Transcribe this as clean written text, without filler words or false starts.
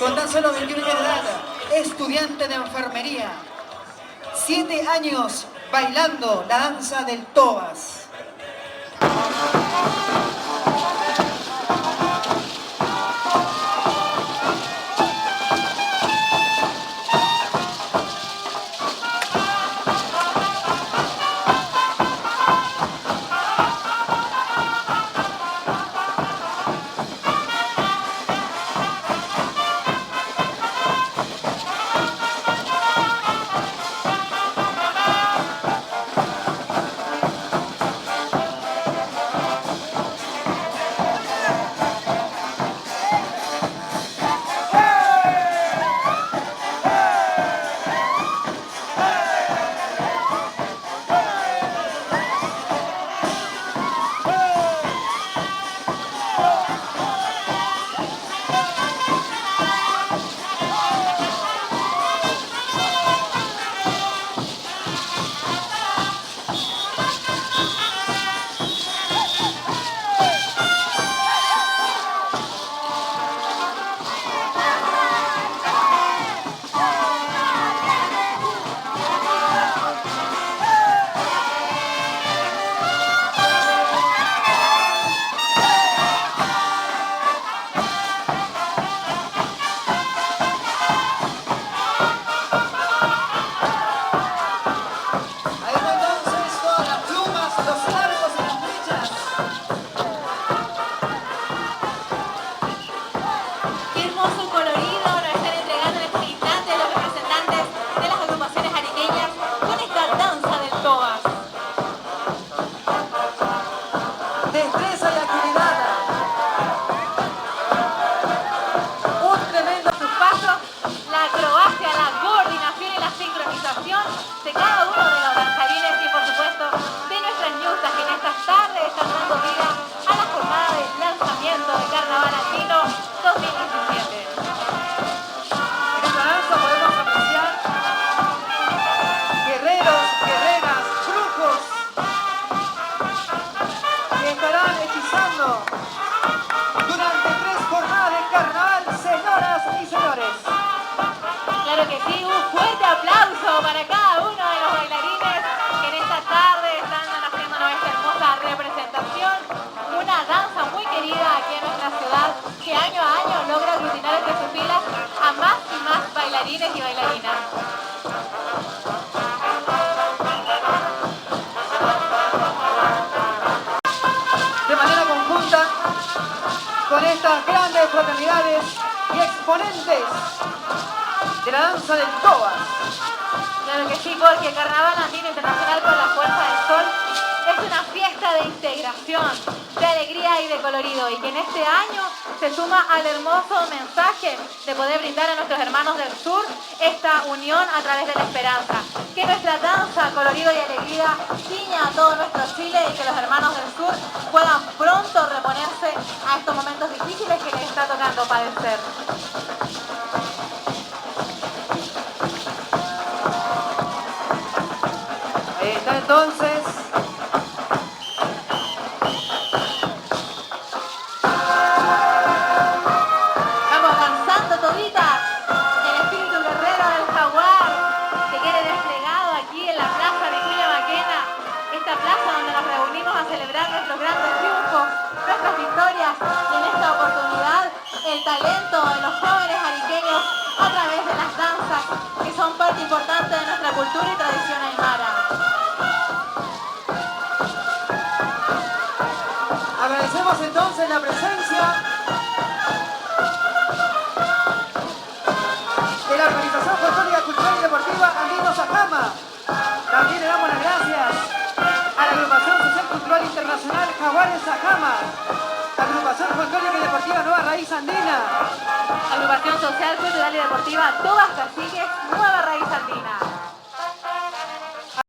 Con tan solo 21 años de edad, estudiante de enfermería. 7 años bailando la danza del Tobas. De cada uno de los danzarines y por supuesto de nuestras ñusas que en estas tardes están dando vida a la jornada de lanzamiento de Carnaval Andino 2017. En esta danza podemos apreciar guerreros, guerreras, brujos que estarán hechizando durante 3 jornadas de carnaval, señoras y señores. Claro que sí, un fuerte aplauso para cada uno de los bailarines que en esta tarde están haciéndonos esta hermosa representación. Una danza muy querida aquí en nuestra ciudad que año a año logra aglutinar entre sus filas a más y más bailarines y bailarinas. De manera conjunta con estas grandes fraternidades y exponentes de la danza del Tobas. Claro que sí, porque Carnaval Andino Internacional con la Fuerza del Sol es una fiesta de integración, de alegría y de colorido, y que en este año se suma al hermoso mensaje de poder brindar a nuestros hermanos del sur esta unión a través de la esperanza. Que nuestra danza, colorido y alegría ciña a todo nuestro Chile y que los hermanos del sur puedan pronto reponerse a estos momentos difíciles que les está tocando padecer. Ahí está entonces. Vamos avanzando toditas. El espíritu guerrero del jaguar que quede desplegado aquí en la plaza de Villa Maquena. Esta plaza donde nos reunimos a celebrar nuestros grandes triunfos, nuestras victorias y en esta oportunidad el talento de los jóvenes ariqueños a través de las danzas que son parte importante de nuestra cultura y tradición aymara. Agradecemos entonces la presencia de la Organización Folclórica Cultural y Deportiva Andino Sajama. También le damos las gracias a la Agrupación Social Cultural Internacional Jaguares Sajama, Agrupación Folclórica y Deportiva Nueva Raíz Andina, Agrupación Social Cultural y Deportiva Tobas Caciques Nueva Raíz Andina.